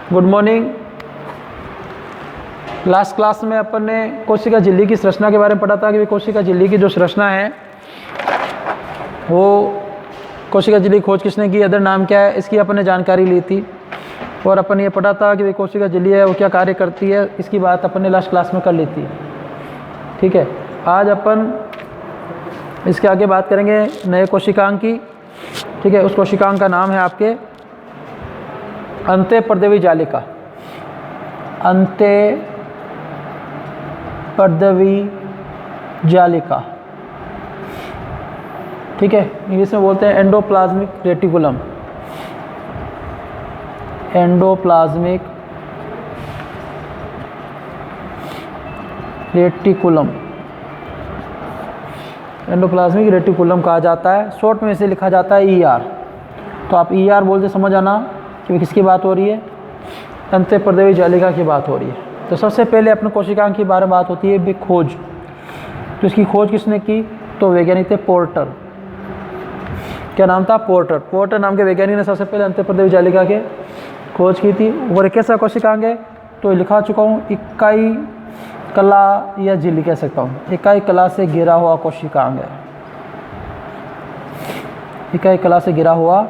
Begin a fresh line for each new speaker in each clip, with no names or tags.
Good morning. Last class में अपन ने कोशिका झिल्ली की संरचना के बारे में पढ़ा था कि कोशिका झिल्ली की जो संरचना है वो कोशिका झिल्ली खोज किसने की, अदर नाम क्या है, इसकी अपन ने जानकारी ली थी। और अपन ये पढ़ा था कि कोशिका झिल्ली है वो क्या कार्य करती है, इसकी बात अपन ने लास्ट क्लास में कर ली थी। ठीक है, आज अपन इसके आगे बात करेंगे नए कोशिकांग की। ठीक है, उस कोशिकांग का नाम है आपके अंत्यपर्दवी जालिका। अंत्यपर्दवी जालिका, ठीक है, इंग्लिश में बोलते हैं endoplasmic reticulum. Endoplasmic reticulum, endoplasmic reticulum कहा जाता है। शॉर्ट में इसे लिखा जाता है ER। तो आप ER बोलते समझ आना कि किसकी बात हो रही है, अंत्यपर्दवी जालिका की बात हो रही है। तो सबसे पहले अपने कोशिकांग के बारे में बात होती है खोज। तो इसकी खोज किसने की, तो वैज्ञानिक थे पोर्टर। क्या नाम था, पोर्टर। पोर्टर नाम के वैज्ञानिक ने सबसे पहले अंत्यपर्दवी जालिका के खोज की थी। और कैसा कोशिकांग है, तो लिखा चुका हूँ, इकाई कला या झिल्ली कह सकता हूँ। इकाई कला से घिरा हुआ कोशिकांग है। इकाई कला से घिरा हुआ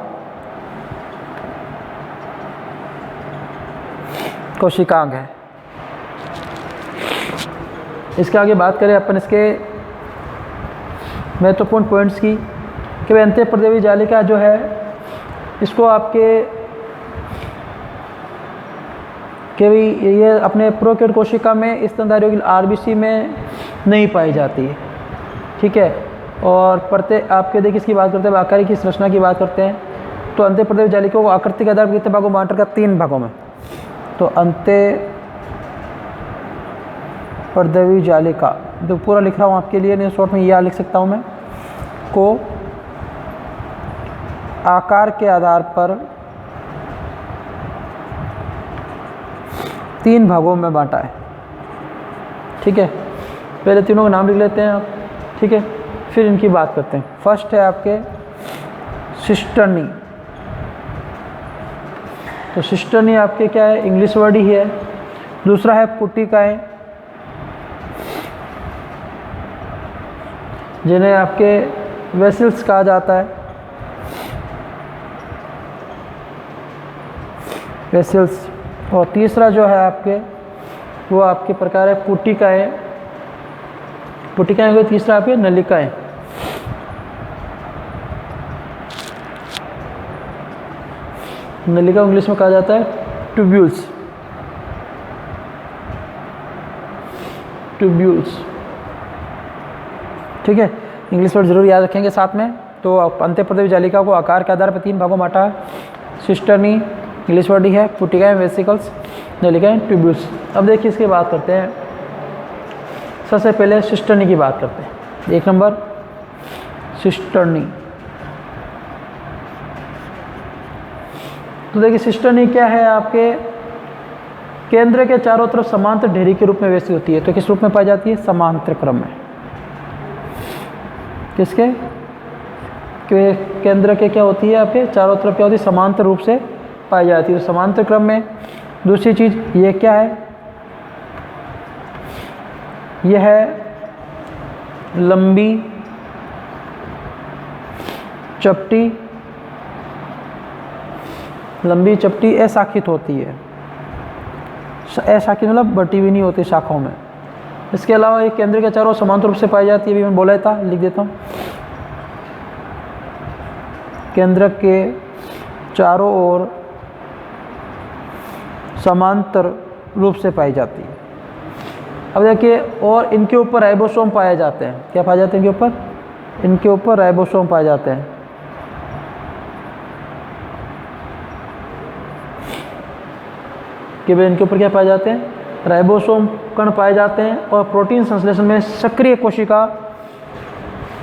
कोशिकांग है। इसके आगे बात करें अपन इसके महत्वपूर्ण पॉइंट्स की कि भाई अंत्यपर्दवी जालिका जो है इसको आपके कि भाई ये अपने प्रोकैरियोट कोशिका में स्तनधारियों की RBC में नहीं पाई जाती है। ठीक है, और प्रत्येक आपके देखिए इसकी बात करते हैं, आकार की संरचना की बात करते हैं। तो अंत्यपर्दवी जालिका को आकृति के आधार पर कितने भागों में बांटा, 3 भागों में। तो अंत्यपर्दवी जालिका जो पूरा लिख रहा हूँ आपके लिए, नहीं शॉर्ट में यह लिख सकता हूँ मैं, को आकार के आधार पर 3 भागों में बांटा है। ठीक है, पहले तीनों का नाम लिख लेते हैं आप। ठीक है, फिर इनकी बात करते हैं। फर्स्ट है आपके सिस्टर्नी। तो सिस्टर्नी आपके क्या है, इंग्लिश वर्ड ही है। दूसरा है पुटिकाएं, जिन्हें आपके वेसल्स कहा जाता है। वेसल्स। और तीसरा जो है आपके वो आपके प्रकार है पुटिकाएं। पुटिकाएं को तीसरा आपके नलिकाएं। नलिका इंग्लिश में कहा जाता है ट्यूब्यूल्स। ट्यूब्यूल्स, ठीक है, इंग्लिश वर्ड जरूर याद रखेंगे साथ में। तो अंत्यपर्दवी जालिका को आकार के आधार पर 3 भागों में बांटा है। सिस्टर्नी इंग्लिश वर्ड ही है, पुटिकाएं वेसिकल्स, नलिकाएं ट्यूब्यूल्स। अब देखिए इसकी बात करते हैं। सबसे पहले सिस्टर्नी की बात करते हैं। 1 नंबर सिस्टर्नी। तो देखिए सिस्टर्नी क्या है, आपके केंद्र के चारों तरफ समांतर ढेरी के रूप में व्यवस्थित होती है। तो किस रूप में पाई जाती है, समांतर क्रम में। किसके केंद्र के क्या होती है, आपके चारों तरफ क्या होती है, समांतर रूप से पाई जाती है, समांतर क्रम में। दूसरी चीज ये क्या है, यह है लंबी चपटी। लंबी चपटी अशाखित होती है। अशाखित मतलब बटी हुई नहीं होती शाखाओं में। इसके अलावा एक केंद्र के चारों समांतर रूप से पाई जाती है, अभी मैंने बोला था, लिख देता हूँ। केंद्र के चारों ओर समांतर रूप से पाई जाती है। अब देखिए, और इनके ऊपर राइबोसोम पाए जाते हैं। क्या पाए जाते हैं इनके ऊपर, इनके ऊपर राइबोसोम पाए जाते हैं। कि भाई इनके ऊपर क्या पाए जाते हैं, राइबोसोम कण पाए जाते हैं। और प्रोटीन संश्लेषण में सक्रिय कोशिका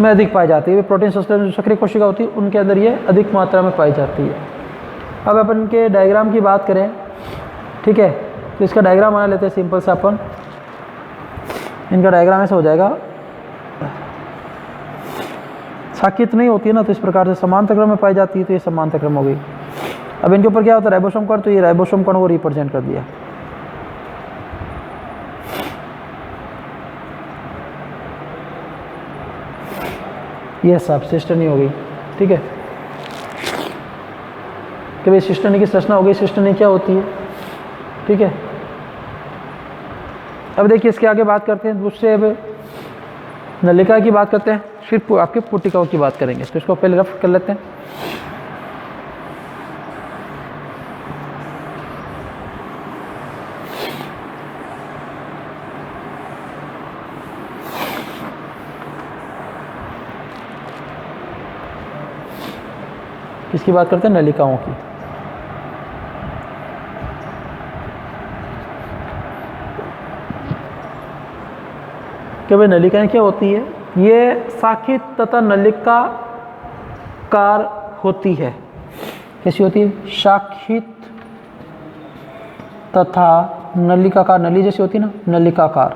में अधिक पाई जाती है। प्रोटीन संश्लेषण जो सक्रिय कोशिका होती है उनके अंदर ये अधिक मात्रा में पाई जाती है। अब अपन इनके डायग्राम की बात करें, ठीक है, तो इसका डायग्राम बना लेते हैं सिंपल सा अपन। इनका डायग्राम ऐसा हो जाएगा, शाखित नहीं होती है ना, तो इस प्रकार से समांतर क्रम में पाई जाती है। तो ये समांतर क्रम हो गई। अब इनके ऊपर क्या होता है, राइबोसोम कण, तो ये राइबोसोम कण को रिप्रेजेंट कर दिया। ये सब सिस्टनी हो गई, ठीक है। कि भाई सिस्टनी की संरचना हो गई, सिस्टनी क्या होती है, ठीक है। अब देखिए इसके आगे बात करते हैं दूसरे, अब नलिका की बात करते हैं, फिर आपके पुटिकाओं की बात करेंगे। तो इसको पहले रफ कर लेते हैं। किसकी बात करते हैं, नलिकाओं की। कि भाई नलिकाएं क्या होती है, ये शाखित तथा नलिकाकार होती है। कैसी होती है, शाखित तथा नलिकाकार, नली जैसी होती है ना, नलिकाकार।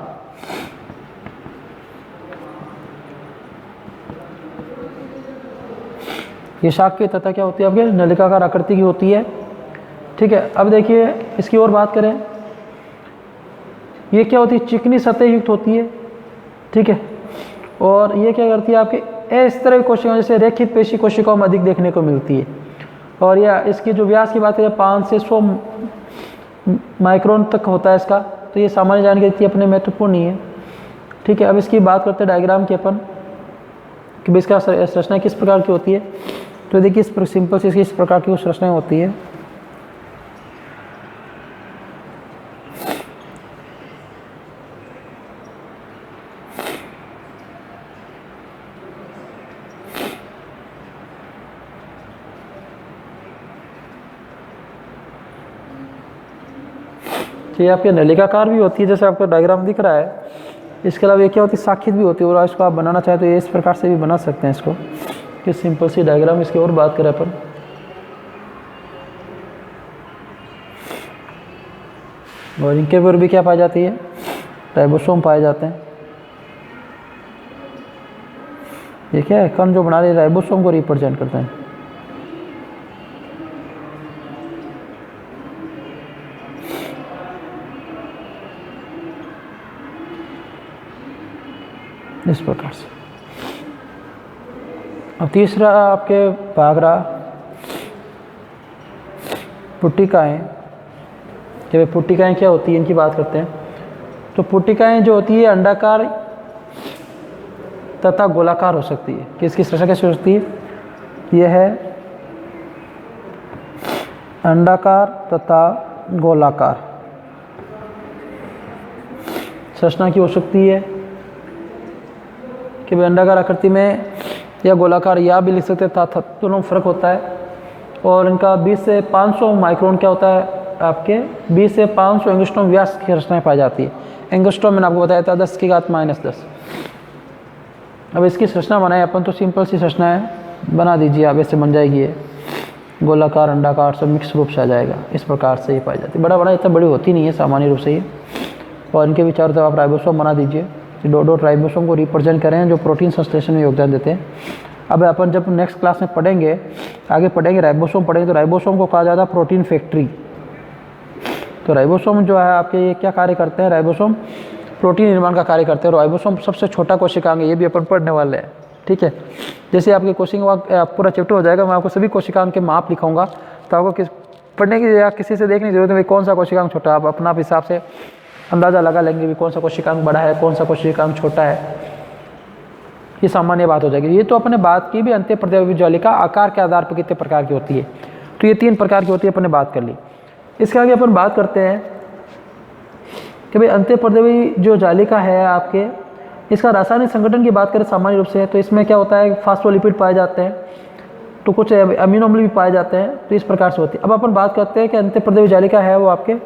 ये शाखित तथा क्या होती है, आपके नलिकाकार आकृति की होती है, ठीक है। अब देखिए इसकी और बात करें, ये क्या होती है, चिकनी सतह युक्त होती है, ठीक है। और ये क्या करती है, आपके इस तरह की कोशिकाओं जैसे रेखित पेशी कोशिकाओं में अधिक देखने को मिलती है। और या इसकी जो व्यास की बात करें 5 से 100 माइक्रोन तक होता है इसका। तो ये सामान्य जानकारी थी, अपने महत्वपूर्ण नहीं है, ठीक है। अब इसकी बात करते हैं डायग्राम की अपन, कि इसका संरचना किस प्रकार की होती है। तो देखिए इस सिंपल से इसकी इस प्रकार की संरचना होती है। तो ये आपके नलिकाकार भी होती है, जैसे आपको डायग्राम दिख रहा है। इसके अलावा ये क्या होती है, शाखित भी होती है। और इसको आप बनाना चाहें तो ये इस प्रकार से भी बना सकते हैं इसको, कि सिंपल सी डायग्राम। इसकी और बात करें अपन, और इनके ऊपर भी क्या पाई जाती है, राइबोसोम पाए जाते हैं। ये क्या है, कण जो बना रहे राइबोसोम को रिप्रेजेंट करते हैं। इस प्रकार से। अब तीसरा आपके भाग रहा पुट्टिकाएँ। जब पुट्टिकाएँ क्या होती है, इनकी बात करते हैं। तो पुट्टिकाएँ जो होती है अंडाकार तथा गोलाकार हो सकती है। कि इसकी संरचना कैसी हो सकती है, यह है अंडाकार तथा गोलाकार संरचना की हो सकती है। कि भाई अंडाकार आकृति में या गोलाकार, या भी लिख सकते हैं, था दोनों फर्क होता है। और इनका 20 से 500 माइक्रोन क्या होता है, आपके 20 से 500 एंगस्ट्रॉम व्यास की रचनाएं पाई जाती है। एंगस्ट्रॉम मैंने आपको बताया था 10⁻⁻10। अब इसकी संरचना बनाए अपन, तो सिंपल सी संरचना है, बना दीजिए आप, ऐसे बन जाएगी। ये गोलाकार अंडाकार सब मिक्स रूप से आ जाएगा। इस प्रकार से ये पाई जाती है। बड़ा इतना बड़ी होती नहीं है सामान्य रूप से ये। और इनके विचार तो आप राइबोसोम बना दीजिए, डॉट राइबोसोम को रिप्रेजेंट करें, जो प्रोटीन संश्लेषण में योगदान देते हैं। अब अपन जब नेक्स्ट क्लास में पढ़ेंगे, आगे पढ़ेंगे राइबोसोम पढ़ेंगे, तो राइबोसोम को कहा जाता है प्रोटीन फैक्ट्री। तो राइबोसोम जो है आपके, ये क्या कार्य करते हैं, राइबोसोम प्रोटीन निर्माण का कार्य करते हैं। और राइबोसोम सबसे छोटा कोशिकांग है, ये भी अपन पढ़ने वाले हैं, ठीक है। जैसे आपके कोशिका पूरा चैप्टर हो जाएगा, मैं आपको सभी कोशिकांग के माप लिखाऊंगा, तो आपको पढ़ने की या किसी से देखने की जरूरत नहीं, कौन सा कोशिकांग छोटा, आप अपना हिसाब से अंदाज़ा लगा लेंगे भी कौन सा कोशिकांग बड़ा है, कौन सा कोशिकांग छोटा है। ये सामान्य बात हो जाएगी। ये तो अपने बात की भी अंत्यप्रदेवी ज्वालिका आकार के आधार पर कितने प्रकार की होती है। तो ये 3 प्रकार की होती है, अपन ने बात कर ली। इसके आगे अपन बात करते हैं कि भाई अंत्यप्रदेवी जो जालिका है आपके, इसका रासायनिक संगठन की बात करें सामान्य रूप से, तो इसमें क्या होता है, फास्फोलिपिड पाए जाते हैं, तो कुछ अमीनो अम्ल भी पाए जाते हैं। तो इस प्रकार से होती है। अब अपन बात करते हैं कि अंत्यप्रदेवी जालिका है वो आपके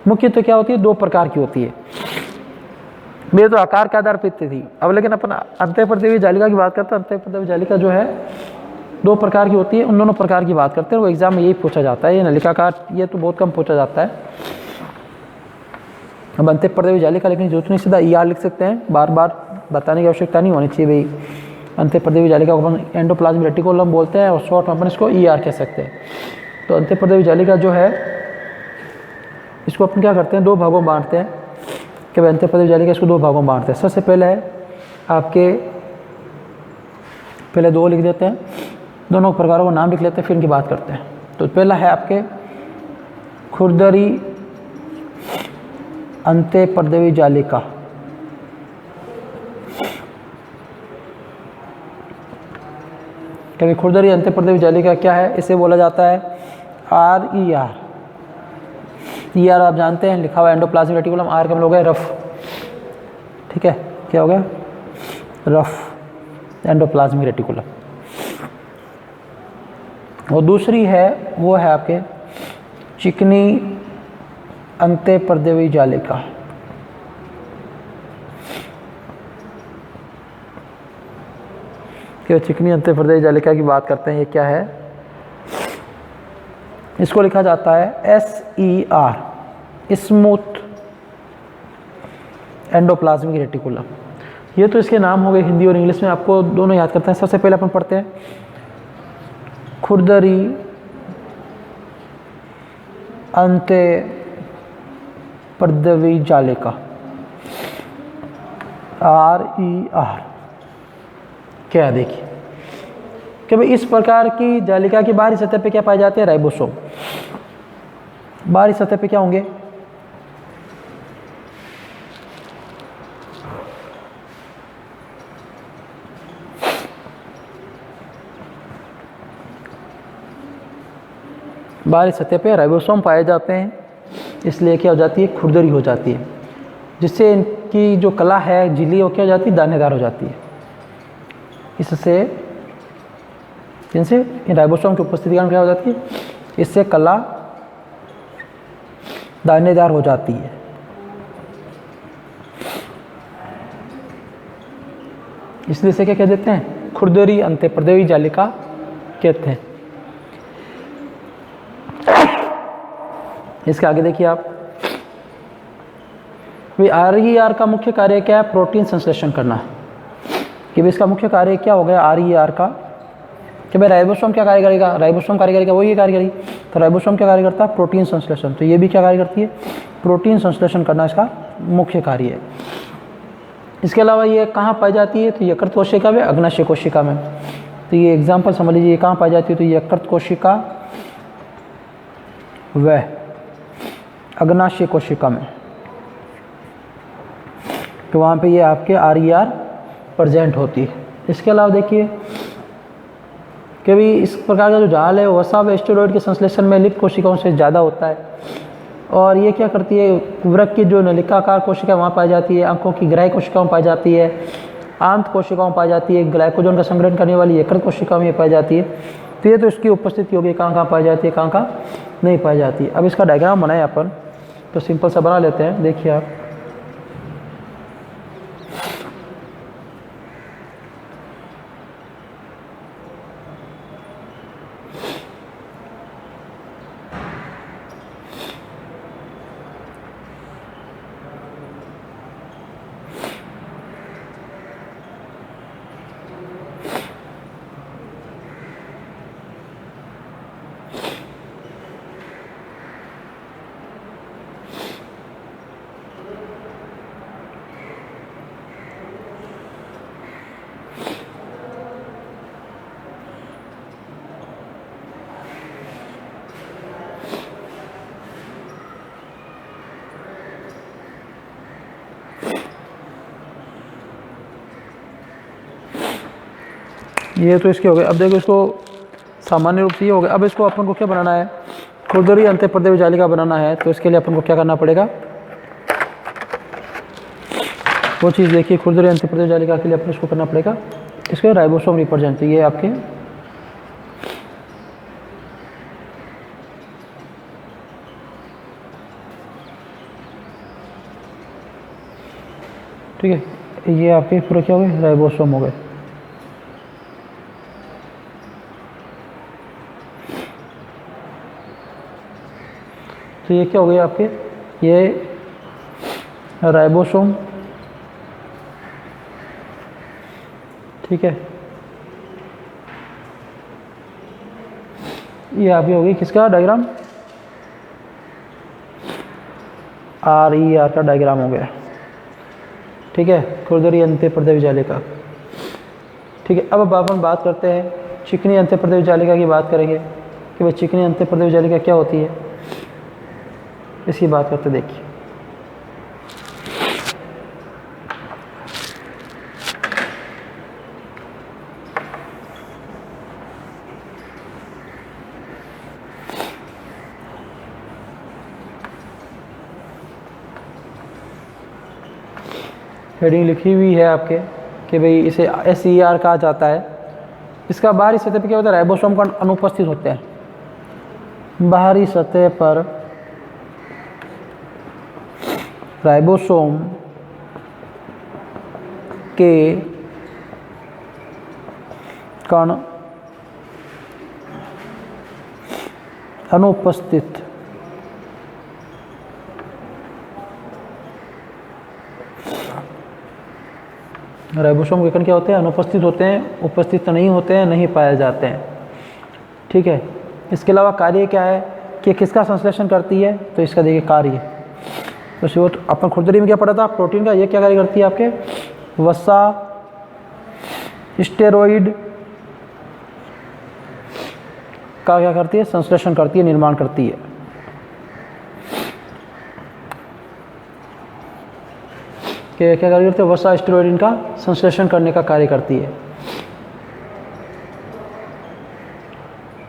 मुख्य तो क्या होती है, 2 प्रकार की होती है। मेरे तो आकार के आधार पर थी। अब लेकिन अपन अंत्यप्रदेवी जालिका की बात करते हैं। अंत्यप्रदेवी जालिका जो है 2 प्रकार की होती है। उन दोनों प्रकार की बात करते हैं, वो एग्जाम में यही पूछा जाता है। ये नलिकाकार, ये तो बहुत कम पूछा जाता है। अब अंत्यप्रदेवी जालिका लिखने की जरूरत नहीं, सीधा ER लिख सकते हैं, बार बार बताने की आवश्यकता नहीं होनी चाहिए। भाई अंत्यप्रदेवी जालिका को अपन एंडोप्लाज्मिक रेटिकुलम बोलते हैं, और शॉर्ट में अपन इसको ER कह सकते हैं। तो अंत्यप्रदेवी जालिका जो है इसको अपन क्या करते हैं, दो भागों में बांटते हैं कि भाई अंत्यप्रदेवी जालिका इसको दो भागों में बांटते हैं। सबसे पहले है आपके, पहले दो लिख देते हैं, दोनों प्रकारों का नाम लिख लेते हैं, फिर इनकी बात करते हैं। तो पहला है आपके खुरदरी अंत्यप्रदेवी जालिका। कभी खुरदरी अंत्यप्रदेवी जालिका क्या है, इसे बोला जाता है RER। ER आप जानते हैं, लिखा हुआ एंडोप्लाज्मिक रेटिकुलम, R का मतलब हो गया रफ, ठीक है, क्या हो गया, रफ एंडोप्लाज्मिक रेटिकुलम। और दूसरी है वो है आपके चिकनी अंत्यप्रदेवी जालिका। कि चिकनी अंत्यप्रदेवी जालिका की बात करते हैं, ये क्या है, इसको लिखा जाता है SER, स्मूथ एंडोप्लाज्मिक रेटिकुलम। ये तो इसके नाम हो गए, हिंदी और इंग्लिश में आपको दोनों याद करते हैं। सबसे पहले अपन पढ़ते हैं खुरदरी अंत्यप्रदेवी जालिका, RER। क्या देखिए कि भाई इस प्रकार की जालिका की बाहरी सतह पे क्या पाए जाते हैं, राइबोसोम। बाहरी सतह पे क्या होंगे, बाहरी सतह पे राइबोसोम पाए जाते हैं, इसलिए क्या हो जाती है, खुरदरी हो जाती है, जिससे इनकी जो कला है झिल्ली वो क्या हो जाती है, दानेदार हो जाती है। इससे जिनसे इन राइबोसोम की उपस्थिति के कारण क्या हो जाती है, इससे कला दानेदार हो जाती है। इसलिए इसे क्या कह देते हैं, खुरदरी अंत्यप्रदेवी जालिका कहते हैं। इसके आगे देखिए आप, भाई RER का मुख्य कार्य क्या है, प्रोटीन संश्लेषण करना। कि भाई इसका मुख्य कार्य क्या हो गया RER का, कि भाई राइबोसोम क्या कार्य करेगा, राइबोसोम कार्य करेगा, वही कार्य करेगी। तो राइबोसोम क्या कार्य करता है, प्रोटीन संश्लेषण। तो ये भी क्या कार्य करती है, प्रोटीन संश्लेषण करना इसका मुख्य कार्य है। इसके अलावा ये कहाँ पाई जाती है, तो यकृत कोशिका में, अग्नाशय कोशिका में। तो ये एग्जाम्पल समझ लीजिए, ये कहाँ पाई जाती है, तो यकृत कोशिका व अग्नाशय कोशिका में, तो वहाँ पे ये आपके RER प्रेजेंट होती है। इसके अलावा देखिए कि भी इस प्रकार का जो जाल है वसा व स्टेरॉइड के संश्लेषण में लिप्त कोशिकाओं से ज़्यादा होता है। और ये क्या करती है, वृक्क की जो नलिकाकार कोशिका वहाँ पाई जाती है, अंकों की ग्राही कोशिकाओं पाई जाती है, आंत कोशिकाओं पाई जाती है, ग्लाइकोजन का संग्रहण करने वाली यकृत कोशिकाओं में पाई जाती है। तो ये तो इसकी उपस्थिति होगी, कहाँ कहाँ पाई जाती है, कहाँ कहाँ नहीं पाई जाती है। अब इसका डायग्राम बनाए अपन, तो सिंपल सा बना लेते हैं, देखिए आप। ये तो इसके हो गए। अब देखो इसको सामान्य रूप से ये हो गया। अब इसको अपन को क्या बनाना है, खुरदरी अंत्यप्रदेवी जालिका बनाना है। तो इसके लिए अपन को क्या करना पड़ेगा, वो चीज़ देखिए, खुरदरी अंत्यप्रदेवी जालिका के लिए अपन इसको करना पड़ेगा, इसके राइबोसोम रिप्रेजेंट चाहिए आपके, ठीक है। ये आपके पूरे क्या हो गए, राइबोसोम हो गए। तो ये क्या हो गए आपके, ये राइबोसोम, ठीक है। ये आपकी होगी किसका डायग्राम, RER का डायग्राम हो गया। ठीक है, खुरदरी अंत्यपर्दवी जालिका। ठीक है, अब अपन बात करते हैं चिकनी अंत्यपर्दवी जालिका की बात करेंगे कि भाई चिकनी अंत्यपर्दवी जालिका क्या होती है, इसकी बात करते देखिए। हेडिंग लिखी हुई है आपके कि भाई इसे SER कहा जाता है। इसका बाहरी सतह पर क्या होता है, राइबोसोम का अनुपस्थित होते हैं। बाहरी सतह पर राइबोसोम के कण अनुपस्थित राइबोसोम के कण क्या होते हैं, अनुपस्थित होते हैं, उपस्थित नहीं होते हैं, नहीं पाए जाते हैं। ठीक है, इसके अलावा कार्य क्या है कि किसका संश्लेषण करती है, तो इसका देखिए कार्य। तो अपन खुरदरी में क्या पढ़ा था, प्रोटीन का। ये क्या कार्य करती है आपके, वसा स्टेरॉइड का क्या करती है, संश्लेषण करती है, निर्माण करती है। क्या कार्य करती है, वसा स्टेरॉइड का संश्लेषण करने का कार्य करती है।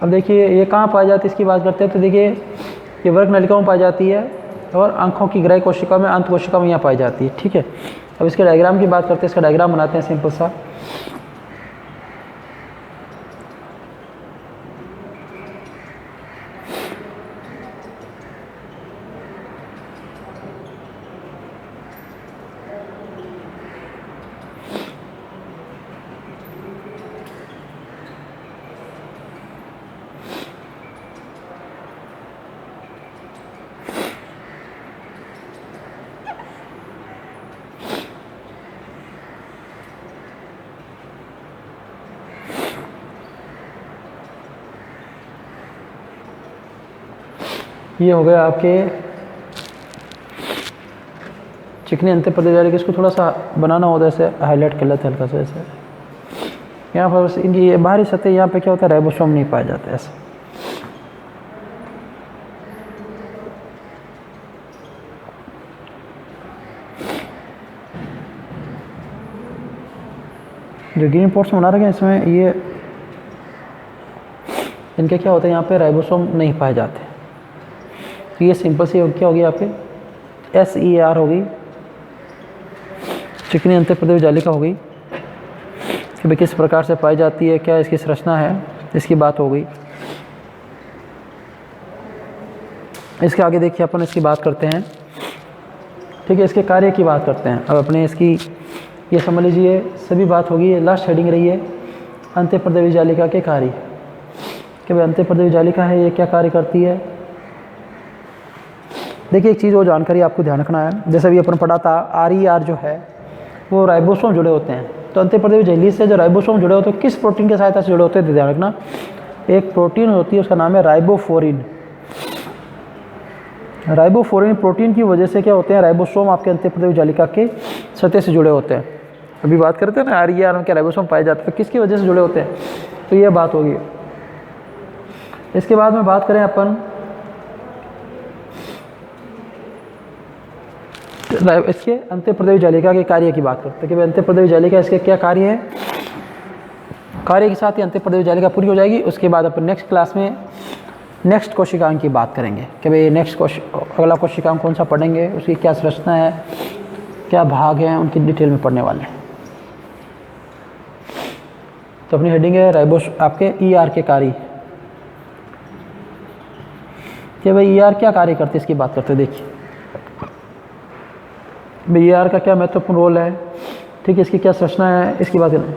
अब देखिए ये कहाँ पाई जाती है, इसकी बात करते हैं। तो देखिए ये वर्ग नलिकाओं में पाई जाती है और आंखों की ग्राही कोशिका में, अंत कोशिका में यहाँ पाई जाती है। ठीक है, अब इसके डायग्राम की बात करते हैं। इसका डायग्राम बनाते हैं सिंपल सा। ये हो गया आपके चिकनी अंत्यपर्दवी जालिका। इसको थोड़ा सा बनाना होता है, ऐसे हाईलाइट कर लेते हैं हल्का सा ऐसे। यहाँ पर इनकी ये बाहरी सतह, यहाँ पे क्या होता है, राइबोसोम नहीं पाया जाता ऐसे। जो ग्रीन पॉट्स बना रखे हैं इसमें, ये इनके क्या होता है, यहाँ पे राइबोसोम नहीं पाए जाते। तो ये सिंपल सी क्या होगी आपके SER होगी, चिकनी अंत्यपर्दवी जालिका होगी कि भाई किस प्रकार से पाई जाती है, क्या इसकी संरचना है, इसकी बात हो गई। इसके आगे देखिए अपन इसकी बात करते हैं। ठीक है, इसके कार्य की बात करते हैं। अब अपने इसकी ये समझ लीजिए सभी बात होगी। लास्ट हेडिंग रही है अंत्यपर्दवी जालिका के कार्य कि भाई अंत्यपर्दवी जालिका है, ये क्या कार्य करती है। देखिए एक चीज़ वो जानकारी आपको ध्यान रखना है, जैसे अभी अपन पढ़ा था RER जो है वो राइबोसोम जुड़े होते हैं। तो अंत्यपर्दवी झिल्ली से जो राइबोसोम जुड़े होते हैं, किस प्रोटीन की सहायता से जुड़े होते हैं, ध्यान रखना। एक प्रोटीन होती है, उसका नाम है राइबोफोरिन। राइबोफोरिन प्रोटीन की वजह से क्या होते हैं, राइबोसोम आपके अंत्यपर्दवी जालिका के सतह से जुड़े होते हैं। अभी बात करते हैं ना RER में क्या राइबोसोम पाए जाते हैं, तो किसकी वजह से जुड़े होते हैं, तो ये बात होगी। इसके बाद में बात करें अपन इसके अंत्यपर्दवी जालिका के कार्य की बात करते हैं कि भाई अंत्यपर्दवी जालिका इसके क्या कार्य है। कार्य के साथ ही अंत्यपर्दवी जालिका पूरी हो जाएगी। उसके बाद अपन नेक्स्ट क्लास में नेक्स्ट कोशिकांग की बात करेंगे कि भाई नेक्स्ट अगला कोशिकांग कौन सा पढ़ेंगे, उसकी क्या संरचना है, क्या भाग हैं, उनकी डिटेल में पढ़ने वाले हैं। तो अपनी हेडिंग है राइबोस आपके ER के कार्य कि भाई ER क्या कार्य करते हैं, इसकी बात करते हैं। देखिए भाई ER का क्या महत्वपूर्ण रोल है, ठीक है, इसकी क्या संरचना है, इसकी बात करें।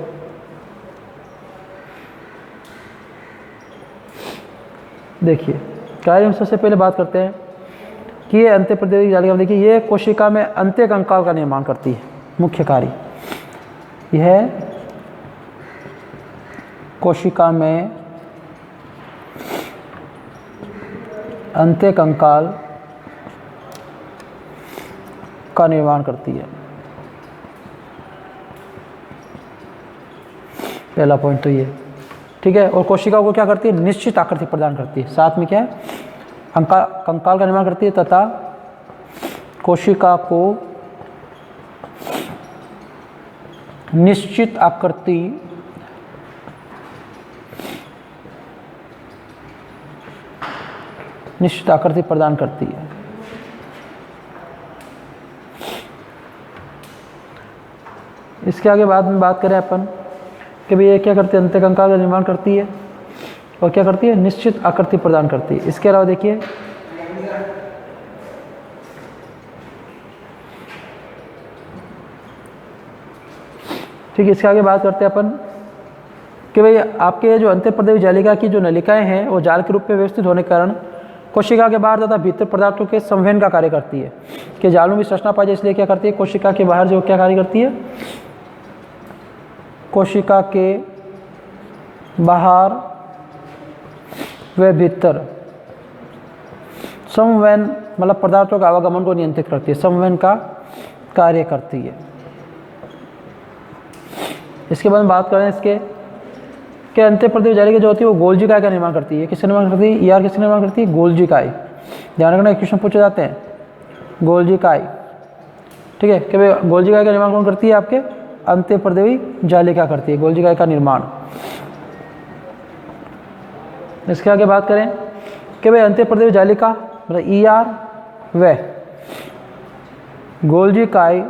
देखिए कार्य में सबसे पहले बात करते हैं कि ये अंत्यपर्दवी जालिका में, देखिए ये कोशिका में अंत्य कंकाल का निर्माण करती है। मुख्य कार्य यह कोशिका में अंत्य कंकाल का निर्माण करती है। पहला पॉइंट तो ये, ठीक है। और कोशिका को क्या करती है, निश्चित आकृति प्रदान करती है। साथ में क्या है, कंकाल का निर्माण करती है तथा कोशिका को निश्चित आकृति प्रदान करती है। इसके आगे बाद में बात करें अपन कि भाई ये क्या करती है, अंत्य कंकाल का निर्माण करती है और क्या करती है, निश्चित आकृति प्रदान करती है। इसके अलावा देखिए ठीक है, इसके आगे बात करते हैं अपन कि भाई आपके जो अंत्यप्रदेवी जालिका की जो नलिकाएं हैं वो जाल के रूप में व्यवस्थित होने के कारण कोशिका के बाहर तथा भीतर पदार्थों के संवहन का कार्य करती है कि जाल में भी संरचना पाई जाए, इसलिए क्या करती है, कोशिका के बाहर जो क्या कार्य करती है, कोशिका के बाहर व भीतर संवहन मतलब पदार्थों का आवागमन को नियंत्रित करती है, संवहन का कार्य करती है। इसके बाद बात करें इसके कि अंत्यप्रदेवी जालिका जो होती है वो गोल्जी काय का निर्माण करती है। किसका निर्माण करती है, ईआर किसका निर्माण करती है, गोल्जी काय। ध्यान रखना, क्वेश्चन पूछे जाते हैं गोल्जी काय, ठीक है। कि भाई गोल्जी काय का निर्माण कौन करती है, आपके अंत्यप्रदेवी जालिका करती है गोल्जी काय का निर्माण। इसके आगे बात करें कि भाई अंत्यप्रदेवी जालिका मतलब ईआर व गोल्जी काय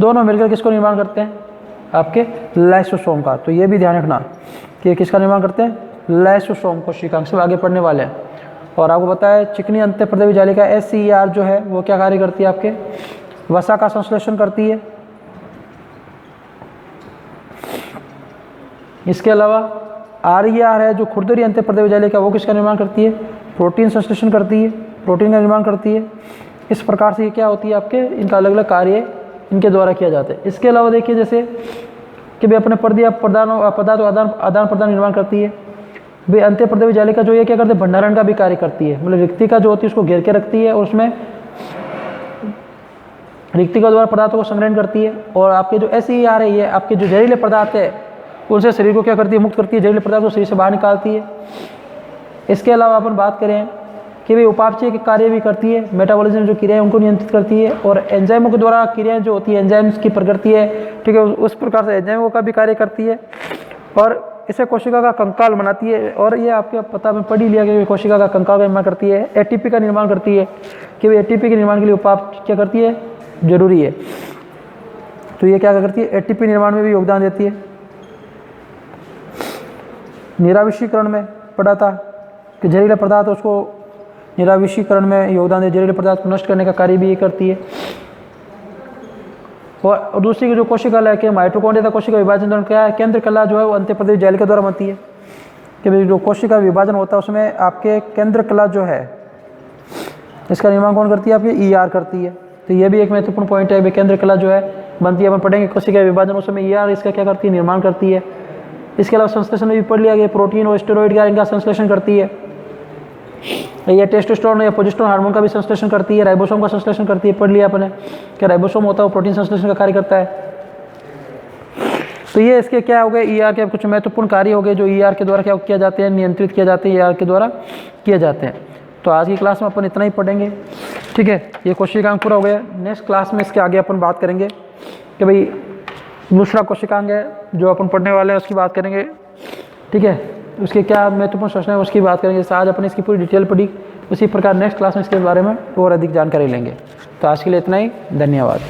दोनों मिलकर किसको निर्माण करते हैं, आपके लाइसोसोम का। तो ये भी ध्यान रखना कि किसका निर्माण करते हैं, लाइसोसोम कोशिकांग से आगे पढ़ने वाले हैं। और आपको पता है चिकनी अंत्यप्रदेवी जालिका SCER जो है वो क्या कार्य करती है, आपके वसा का संश्लेषण करती है। इसके अलावा RER है जो खुरदरी अंत्यप्रदेवी जालिका, वो किसका निर्माण करती है, प्रोटीन संश्लेषण करती है, प्रोटीन का निर्माण करती है। इस प्रकार से ये क्या होती है, आपके इनका अलग अलग कार्य इनके द्वारा किया जाता है। इसके अलावा देखिए जैसे कि भाई अपने पदार्थ आदान प्रदान निर्माण करती है। भाई अंत्यप्रदेवी जालिका जो ये क्या करते हैं, भंडारण का भी कार्य करती है, मतलब रिक्तिका जो होती है उसको घेर के रखती है और उसमें रिक्तिका द्वारा पदार्थों को संग्रहण करती है। और आपके जो SCER है ये आपके जो जहरीले पदार्थ है उनसे शरीर को क्या करती है, मुक्त करती है, जहरीले पदार्थ को शरीर से बाहर निकालती है। इसके अलावा अपन बात करें कि भाई उपापचय के कार्य भी करती है, मेटाबॉलिज्म जो क्रियाएं उनको नियंत्रित करती है। और एंजाइमों के द्वारा क्रियाएं जो होती है, एंजाइम्स की प्रकृति है, ठीक है, उस प्रकार से एंजाइमों का भी कार्य करती है। और इसे कोशिका का कंकाल बनाती है। और ये आपके पता में पढ़ ही लिया कि कोशिका का कंकाल का निर्माण करती है, ATP का निर्माण करती है कि भाई ATP के निर्माण के लिए उपापचय क्या करती है, जरूरी है। तो ये क्या करती है, ATP निर्माण में भी योगदान देती है। निराविषीकरण में पढ़ा था कि जहरीला पदार्थ उसको निराविषीकरण में योगदान दे, जहरीले पदार्थ को नष्ट करने का कार्य भी ये करती है। और दूसरी की जो कोशिका है कि माइटोकॉन्ड्रिया था कोशिका विभाजन दौरान क्या है, केंद्र कला जो है वो अंत्यप्रदेवी जालिका द्वारा बनती है कि जो कोशिका विभाजन होता है उसमें आपके केंद्र कला जो है इसका निर्माण कौन करती है, आपकी ER करती है। तो ये भी एक महत्वपूर्ण पॉइंट है, केंद्र कला जो है बनती है, अपन पढ़ेंगे कोशिका विभाजन, उसमें ER इसका क्या करती है, निर्माण करती है। इसके अलावा संश्लेषण में भी पढ़ लिया गया, प्रोटीन और स्टेरॉइड का इनका संश्लेषण करती है। ये टेस्टोस्टेरोन या प्रोजेस्टेरोन हार्मोन का भी संश्लेषण करती है, राइबोसोम का संश्लेषण करती है, पढ़ लिया अपने कि राइबोसोम होता है वो प्रोटीन संश्लेषण का कार्य करता है। तो ये इसके क्या हो गए, ER के कुछ महत्वपूर्ण कार्य हो गए जो ER के द्वारा क्या किया जाते हैं, नियंत्रित किया जाते हैं, ER के द्वारा किए जाते हैं। तो आज की क्लास में अपन इतना ही पढ़ेंगे, ठीक है। ये कोशिकांग पूरा हो गया। नेक्स्ट क्लास में इसके आगे अपन बात करेंगे कि भाई दूसरा कोशिकांग है जो अपन पढ़ने वाले हैं उसकी बात करेंगे, ठीक है। उसके क्या महत्वपूर्ण प्रश्न है उसकी बात करेंगे। आज अपन इसकी पूरी डिटेल पढ़ी, उसी प्रकार नेक्स्ट क्लास में इसके बारे में और अधिक जानकारी लेंगे। तो आज के लिए इतना ही, धन्यवाद।